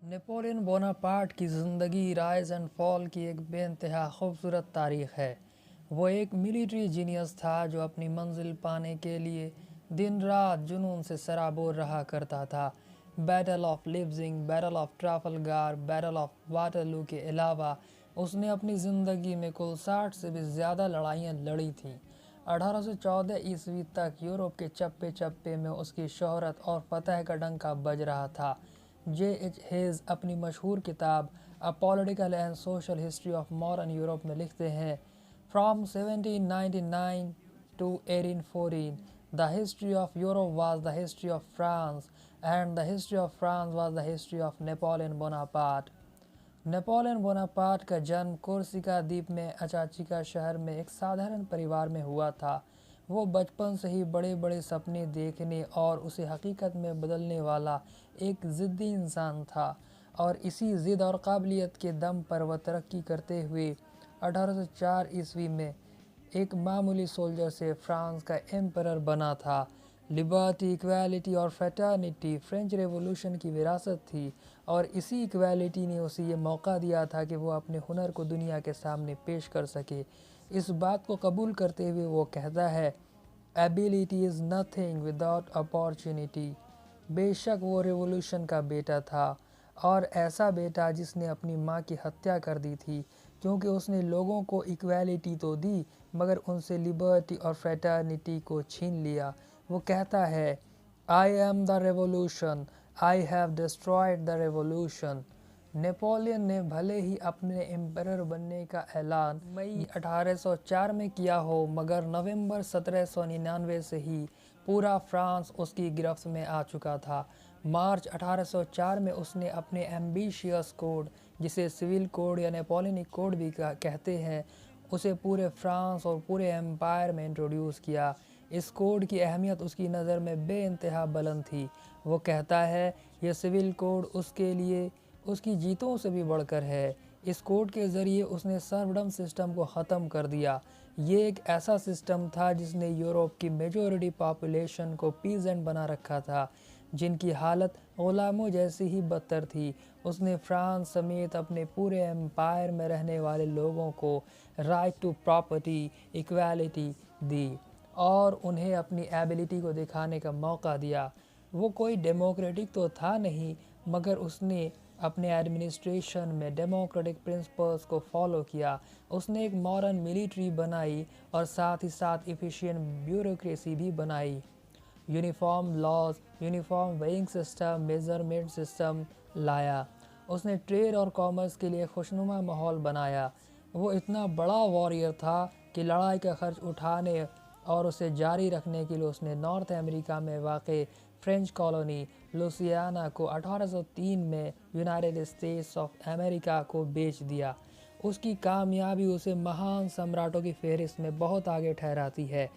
Napoleon Bonaparte की ज़िंदगी rise and fall की एक बेइंतहा खूबसूरत तारीख़ है। वो एक मिलिट्री जीनियस था जो अपनी मंजिल पाने के लिए दिन रात जुनून से सराबोर रहा करता था। Battle of Leipzig, battle of Trafalgar, battle of Waterloo के अलावा उसने अपनी ज़िंदगी में कुल 60 से भी ज़्यादा लड़ाइयाँ लड़ी थीं। 1814 ईस्वी तक यूरोप के चप्पे चप्पे में उसकी शोहरत और फतह का डंका बज रहा था। J.H. हेज़ अपनी मशहूर किताब a political and social history of modern Europe में लिखते हैं, from 1799 to 1814 the history of Europe was the history of France and the history of France was the history of Napoleon Bonaparte. Napoleon Bonaparte का जन्म Corsica द्वीप में अचाचिका शहर में एक साधारण परिवार में हुआ था। वो बचपन से ही बड़े बड़े सपने देखने और उसे हकीकत में बदलने वाला एक ज़िद्दी इंसान था, और इसी ज़िद और काबिलियत के दम पर वह तरक्की करते हुए 1804 ईस्वी में एक मामूली सोल्जर से फ्रांस का एम्परर बना था। लिबर्टी, इक्वालिटी और फ्रेटर्निटी फ्रेंच रेवोल्यूशन की विरासत थी, और इसी इक्वालिटी ने उसे ये मौका दिया था कि वो अपने हुनर को दुनिया के सामने पेश कर सके। इस बात को कबूल करते हुए वो कहता है, ability is nothing without opportunity. बेशक वो रेवोल्यूशन का बेटा था, और ऐसा बेटा जिसने अपनी माँ की हत्या कर दी थी, क्योंकि उसने लोगों को इक्वालिटी तो दी मगर उनसे लिबर्टी और फ्रेटर्निटी को छीन लिया। वो कहता है, I am the revolution, I have destroyed the revolution. Napoleon ने भले ही अपने एम्परर बनने का ऐलान मई 1804 में किया हो, मगर नवंबर 1799 से ही पूरा फ्रांस उसकी गिरफ्त में आ चुका था। मार्च 1804 में उसने अपने एम्बिशियस कोड, जिसे सिविल कोड या नेपोलियनिक कोड भी कहते हैं, उसे पूरे फ्रांस और पूरे एम्पायर में इंट्रोड्यूस किया। इस कोड की अहमियत उसकी नज़र में बेइंतहा बुलंद थी। वो कहता है, यह सिविल कोड उसके लिए उसकी जीतों से भी बढ़कर है। इस कोड के ज़रिए उसने सर्वडम सिस्टम को ख़त्म कर दिया। ये एक ऐसा सिस्टम था जिसने यूरोप की मेजॉरिटी पॉपुलेशन को पीजेंट बना रखा था, जिनकी हालत ग़ुलामों जैसी ही बदतर थी। उसने फ्रांस समेत अपने पूरे एम्पायर में रहने वाले लोगों को राइट टू प्रॉपर्टी, इक्वालिटी दी, और उन्हें अपनी एबिलिटी को दिखाने का मौका दिया। वो कोई डेमोक्रेटिक तो था नहीं, मगर उसने अपने एडमिनिस्ट्रेशन में डेमोक्रेटिक प्रिंसिपल्स को फॉलो किया। उसने एक मॉडर्न मिलिट्री बनाई और साथ ही साथ एफिशिएंट ब्यूरोक्रेसी भी बनाई। Uniform laws, uniform weighing system, measurement system लाया। उसने ट्रेड और कॉमर्स के लिए खुशनुमा माहौल बनाया। वो इतना बड़ा वॉरियर था कि लड़ाई का खर्च उठाने और उसे जारी रखने के लिए उसने नॉर्थ अमेरिका में वाक़ फ्रेंच कॉलोनी लुसियाना को 1803 में यूनाइटेड स्टेट्स ऑफ अमेरिका को बेच दिया। उसकी कामयाबी उसे महान सम्राटों की फहरिस्त में बहुत आगे ठहराती है।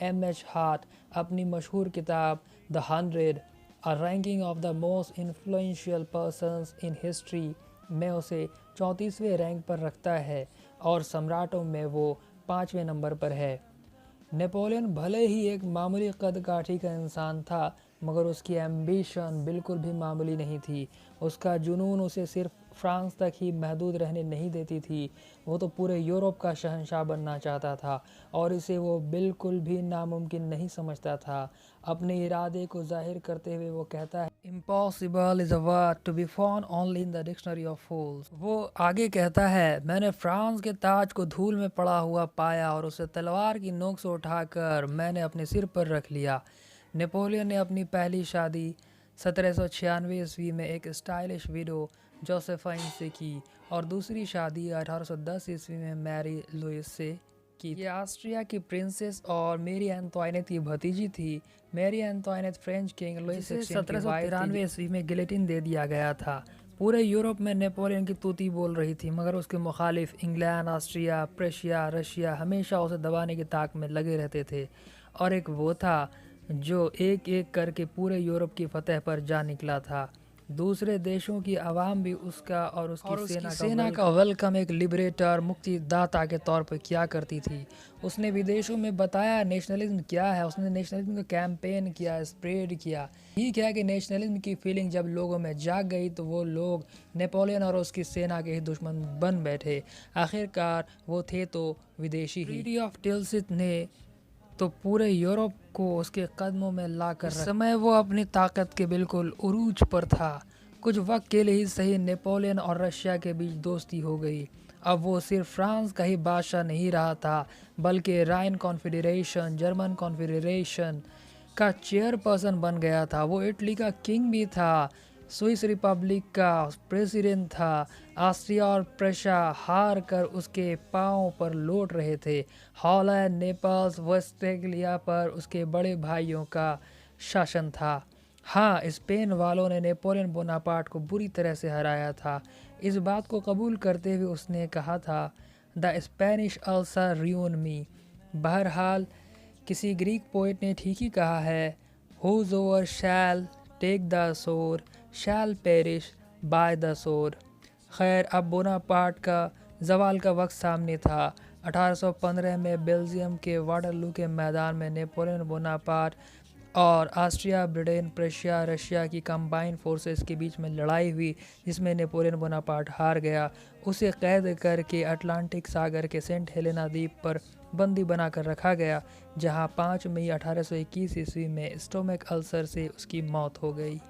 M.H. हार्ट अपनी मशहूर किताब the 100 a ranking of the most influential persons in history में उसे 34वें रैंक पर रखता है, और सम्राटों में वो 5वें नंबर पर है। नेपोलियन भले ही एक मामूली कद काठी का इंसान था, मगर उसकी एम्बिशन बिल्कुल भी मामूली नहीं थी। उसका जुनून उसे सिर्फ फ्रांस तक ही महदूद रहने नहीं देती थी। वो तो पूरे यूरोप का शहंशाह बनना चाहता था, और इसे वो बिल्कुल भी नामुमकिन नहीं समझता था। अपने इरादे को जाहिर करते हुए वो कहता है, impossible is a word to be found only in the dictionary of fools. वो आगे कहता है, मैंने फ्रांस के ताज को धूल में पड़ा हुआ पाया और उसे तलवार की नोक से उठाकर मैंने अपने सिर पर रख लिया। नेपोलियन ने अपनी पहली शादी 1796 ईस्वी में एक स्टाइलिश विडो जोसेफाइन से की, और दूसरी शादी 1810 ईस्वी में मैरी लुइस से की। ये ऑस्ट्रिया की प्रिंसेस और मेरी एंटोइनेट की भतीजी थी। मेरी एंटोइनेट फ्रेंच किंग लुइस 1793 ईस्वी में गिलेटिन दे दिया गया था। पूरे यूरोप में नेपोलियन की तूती बोल रही थी, मगर उसके मुखालिफ इंग्लैंड, ऑस्ट्रिया, प्रेशिया, रशिया हमेशा उसे दबाने की ताक में लगे रहते थे, और एक वो था जो एक एक करके पूरे यूरोप की फतह पर जा निकला था। दूसरे देशों की आवाम भी उसका और उसकी सेना का वेलकम एक लिबरेटर, मुक्तिदाता के तौर पर किया करती थी। उसने विदेशों में बताया नेशनलिज्म क्या है, उसने नेशनलिज्म का कैंपेन किया, स्प्रेड किया। ठीक है कि नेशनलिज्म की फीलिंग जब लोगों में जाग गई तो वो लोग नेपोलियन और उसकी सेना के ही दुश्मन बन बैठे। आखिरकार वो थे तो विदेशी ही। ट्रीटी ऑफ टिल्सित ने तो पूरे यूरोप को उसके कदमों में ला कर इस समय वो अपनी ताकत के बिल्कुल उरूज पर था। कुछ वक्त के लिए ही सही नेपोलियन और रशिया के बीच दोस्ती हो गई। अब वो सिर्फ फ्रांस का ही बादशाह नहीं रहा था, बल्कि राइन कॉन्फेडरेशन, जर्मन कॉन्फेडरेशन का चेयरपर्सन बन गया था। वो इटली का किंग भी था, स्विस रिपब्लिक का प्रेसिडेंट था। ऑस्ट्रिया और प्रशा हार कर उसके पांव पर लौट रहे थे। हॉलैंड, नेपल्स, वेस्टफेलिया पर उसके बड़े भाइयों का शासन था। हाँ, स्पेन वालों ने नेपोलियन बोनापार्ट को बुरी तरह से हराया था। इस बात को कबूल करते हुए उसने कहा था, द स्पेनिश अल्सर रियून मी। बहरहाल किसी ग्रीक पोइट ने ठीक ही कहा है, हुज़ोवर शैल टेक द सोर शैल पेरिश बाय द सोर। खैर, अब बोनापार्ट का जवाल का वक्त सामने था। 1815 में बेल्जियम के वाटरलू के मैदान में नेपोलियन बोनापार्ट और ऑस्ट्रिया, ब्रिटेन, प्रशिया, रशिया की कंबाइंड फोर्सेस के बीच में लड़ाई हुई, जिसमें नेपोलियन बोनापार्ट हार गया। उसे कैद करके अटलांटिक सागर के सेंट हेलेना द्वीप पर बंदी बनाकर रखा गया, जहां 5 मई 1821 ईस्वी में स्टोमक अल्सर से उसकी मौत हो गई।